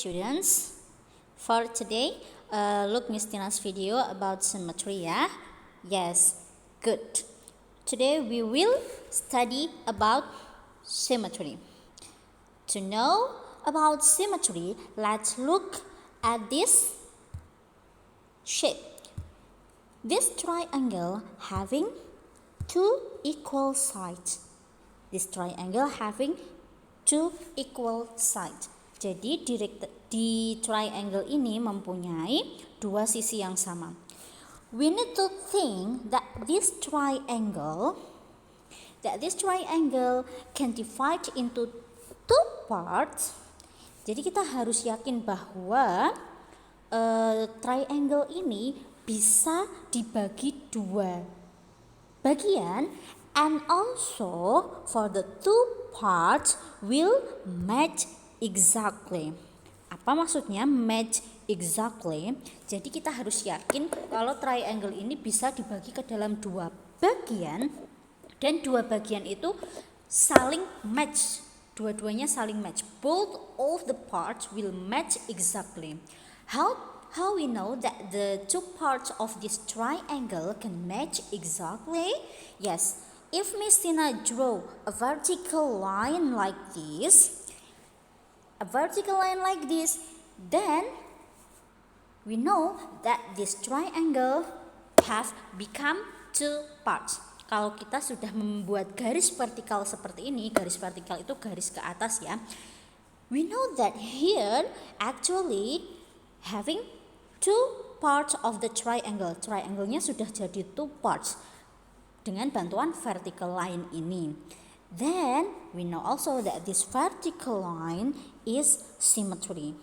students. For today, look Miss Tina's video about symmetry, yeah? Yes, good. Today we will study about symmetry. To know about symmetry, let's look at this shape. This triangle having two equal sides. This triangle having two equal sides. Jadi di triangle ini mempunyai dua sisi yang sama. We need to think that this triangle can divide into two parts. Jadi kita harus yakin bahwa triangle ini bisa dibagi dua bagian, and also for the two parts will match exactly. Apa maksudnya match exactly? Jadi kita harus yakin kalau triangle ini bisa dibagi ke dalam dua bagian, dan dua bagian itu saling match. Dua-duanya saling match. Both of the parts will match exactly. How we know that the two parts of this triangle can match exactly? Yes, if Miss Tina draw a vertical line like this, then we know that this triangle have become two parts. Kalau kita sudah membuat garis vertikal seperti ini, garis vertikal itu garis ke atas ya. We know that here actually having two parts of the triangle. Triangle-nya sudah jadi two parts dengan bantuan vertical line ini. Then we know also that this vertical line is symmetry.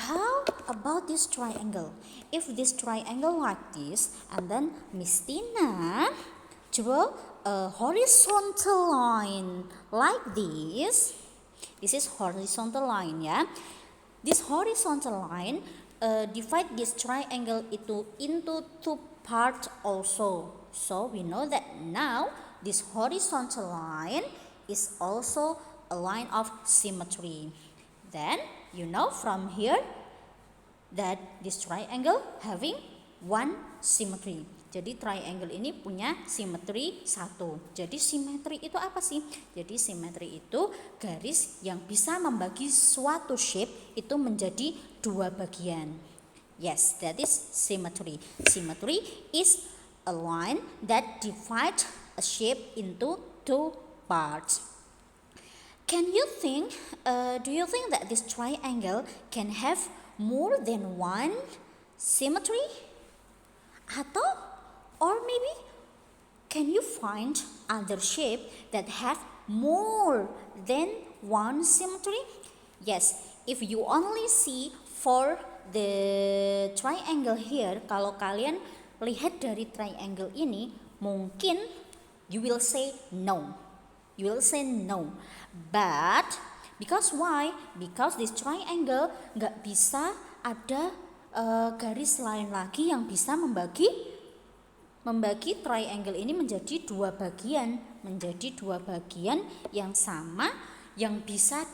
How about this triangle? If this triangle like this, and then Miss Tina draw a horizontal line like this. This is horizontal line ya. This horizontal line divide this triangle into two parts also. So we know that now this horizontal line is also a line of symmetry. Then you know from here that this triangle having one symmetry. Jadi triangle ini punya simetri satu. Jadi simetri itu apa sih? Jadi simetri itu garis yang bisa membagi suatu shape itu menjadi dua bagian. Yes, that is symmetry. Symmetry is a line that divides a shape into two parts. Do you think that this triangle can have more than one symmetry? Or maybe can you find other shape that have more than one symmetry? Yes, if you only see for the triangle here, kalau kalian lihat dari triangle ini, mungkin you will say no. But because why? Because this triangle nggak bisa ada garis lain lagi yang bisa membagi triangle ini menjadi dua bagian yang sama, yang bisa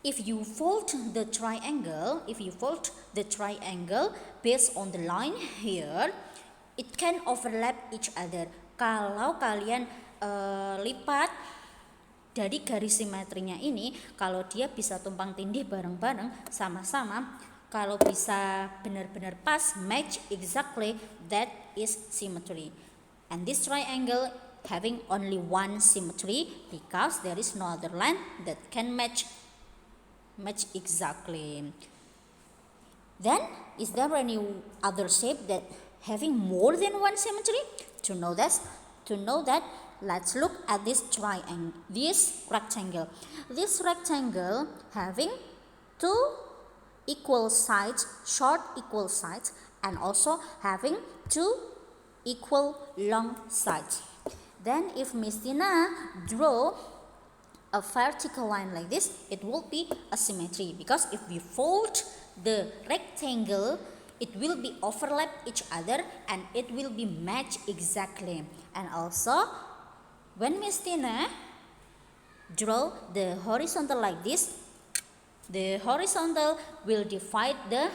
if you fold the triangle based on the line here, it can overlap each other. Kalau kalian lipat dari garis simetrinya ini, kalau dia bisa tumpang tindih bareng-bareng sama-sama, kalau bisa benar-benar pas, match exactly, that is symmetry. And this triangle having only one symmetry because there is no other line that can match exactly. Then, is there any other shape that having more than one symmetry? To know that, let's look at this rectangle. This rectangle having two equal sides, short equal sides, and also having two equal long sides. Then if Miss Tina draw a vertical line like this, it will be a symmetry, because if we fold the rectangle, it will be overlap each other and it will be match exactly. And also when Miss Tina draw the horizontal like this, The horizontal will divide the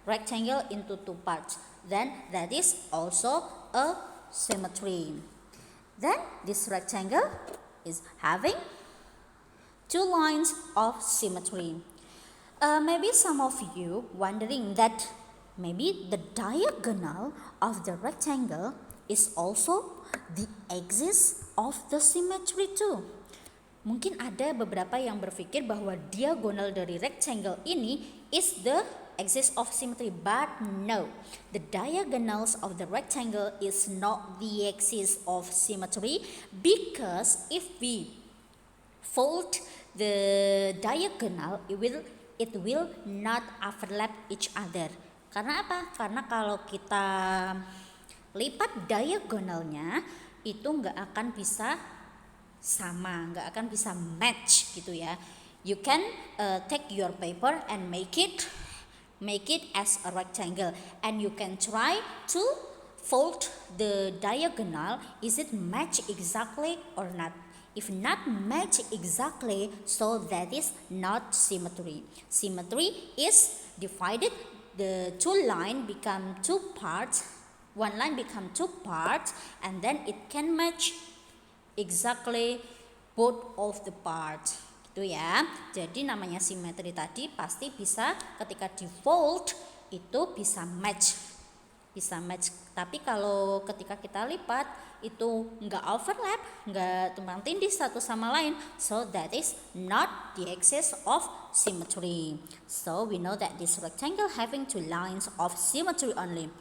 rectangle into two parts. Then that is also a symmetry. Then this rectangle is having two lines of symmetry. Maybe some of you wondering that maybe the diagonal of the rectangle is also the axis of the symmetry too. Mungkin ada beberapa yang berpikir bahwa diagonal dari rectangle ini is the axis of symmetry, but no, the diagonals of the rectangle is not the axis of symmetry, because if we fold the diagonal, it will not overlap each other. Karena apa? Karena kalau kita lipat diagonalnya itu nggak akan bisa sama, nggak akan bisa match gitu ya. You can take your paper and make it as a rectangle, and you can try to fold the diagonal. Is it match exactly or not? If not match exactly, so that is not symmetry. Symmetry is divided, the two line become two parts, one line become two parts, and then it can match exactly both of the parts. Gitu ya. Jadi namanya simetri tadi pasti bisa ketika di fold itu bisa match. Tapi kalau ketika kita lipat itu nggak overlap, nggak tumpang tindih satu sama lain, so that is not the axis of symmetry. So we know that this rectangle having two lines of symmetry only.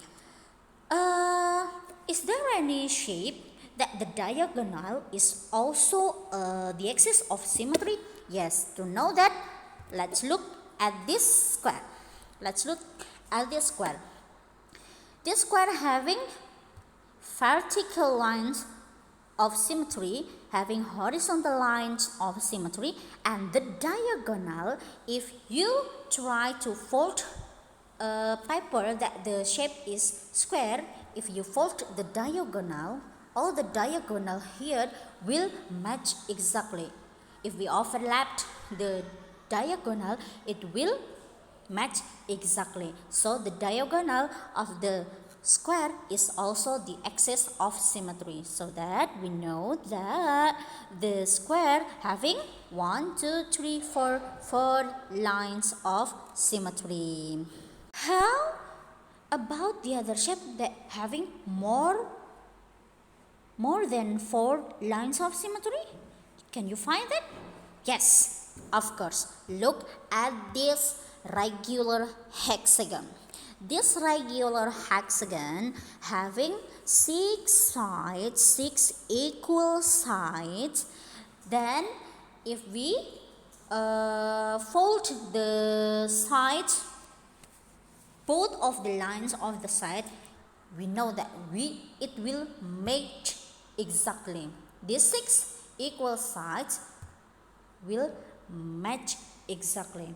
Is there any shape that the diagonal is also the axis of symmetry? Yes, to know that, let's look at this square. This square having vertical lines of symmetry, having horizontal lines of symmetry, and the diagonal, if you try to fold a paper that the shape is square, if you fold the diagonal, all the diagonal here will match exactly. If we overlapped the diagonal, it will match exactly. So the diagonal of the square is also the axis of symmetry, so that we know that the square having 1, 2, 3, 4 lines of symmetry. How about the other shape that having more than 4 lines of symmetry? Can you find it? Yes, of course. Look at this regular hexagon. This regular hexagon having 6 sides, 6 equal sides. Then if we fold the sides, both of the lines of the side, we know that it will match exactly. These 6 equal sides will match exactly.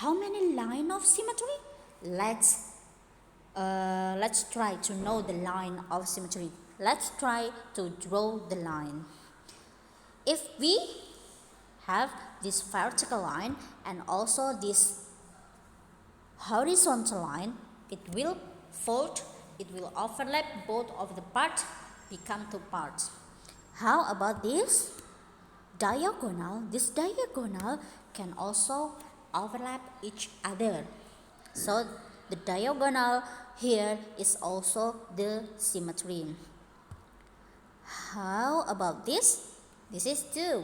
How many lines of symmetry? Let's try to know the line of symmetry. Let's try to draw the line. If we have this vertical line and also this horizontal line, it will fold, it will overlap both of the parts, become 2 parts. How about this diagonal? This diagonal can also overlap each other. So the diagonal here is also the symmetry. How about this? This is 2.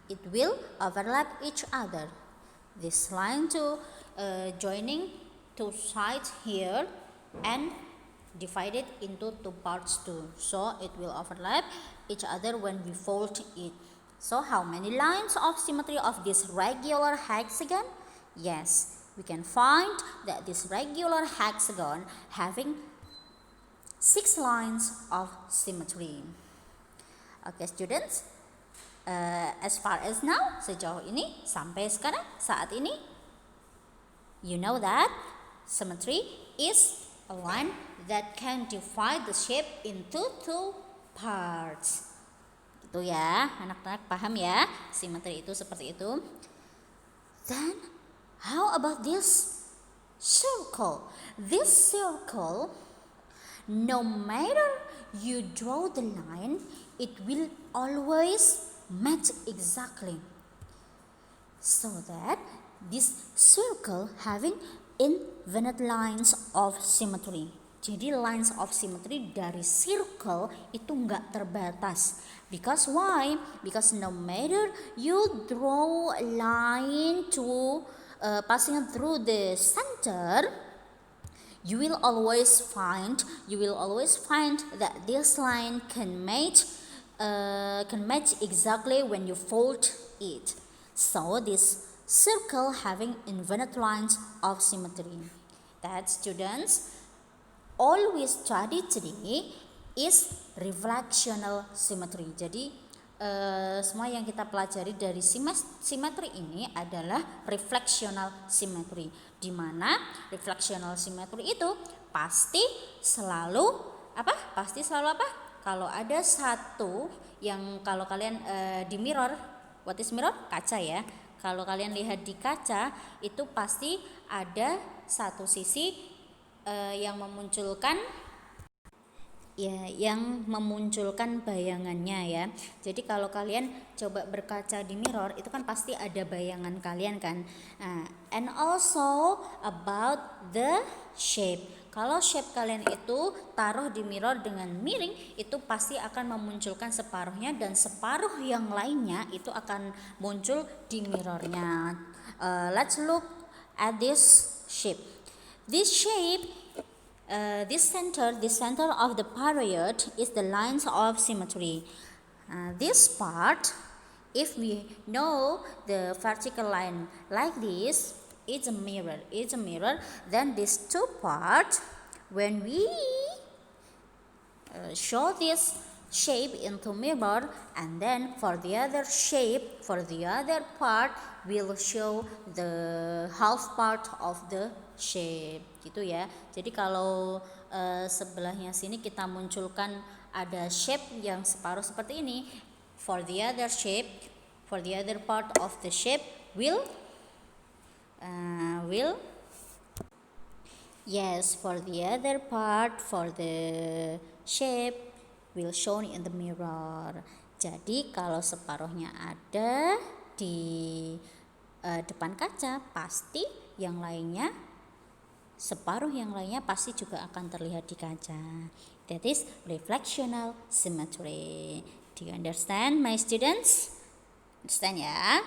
It will overlap each other. This line to joining 2 sides here and divided into 2 parts too. So it will overlap each other when we fold it. So how many lines of symmetry of this regular hexagon? Yes, we can find that this regular hexagon having 6 lines of symmetry. Okay students, as far as now, sejauh ini, sampai sekarang, saat ini, you know that symmetry is a line that can divide the shape into 2 parts. Gitu ya, anak-anak paham ya, symmetry itu seperti itu. Then how about this circle? This circle, no matter you draw the line, it will always match exactly. So that this circle having infinite lines of symmetry. Jadi lines of symmetry dari circle itu enggak terbatas. Because why? Because no matter you draw a line to passing through the center, you will always find that this line can match exactly when you fold it. So this circle having infinite lines of symmetry. That students, all we study today is reflectional symmetry. Jadi semua yang kita pelajari dari simetri ini adalah reflectional symmetry, di mana reflectional symmetry itu pasti selalu apa? Kalau ada satu yang, kalau kalian di mirror, what is mirror? Kaca ya. Kalau kalian lihat di kaca itu pasti ada satu sisi yang memunculkan bayangannya ya. Jadi kalau kalian coba berkaca di mirror itu kan pasti ada bayangan kalian kan. And also about the shape. Kalau shape kalian itu taruh di mirror dengan miring, itu pasti akan memunculkan separuhnya, dan separuh yang lainnya itu akan muncul di mirrornya. Let's look at this shape. This shape, this center of the period is the lines of symmetry. This part, if we know the vertical line like this, it's a mirror. Then these two parts, when we show this shape into mirror, and then for the other part, we'll show the half part of the shape, gitu ya. Jadi kalau sebelahnya sini kita munculkan ada shape yang separuh seperti ini, for the other part of the shape will for the other part, for the shape will shown in the mirror. Jadi kalau separuhnya ada di depan kaca, pasti separuh yang lainnya pasti juga akan terlihat di kaca. That is reflectional symmetry. Do you understand, my students? Understand ya?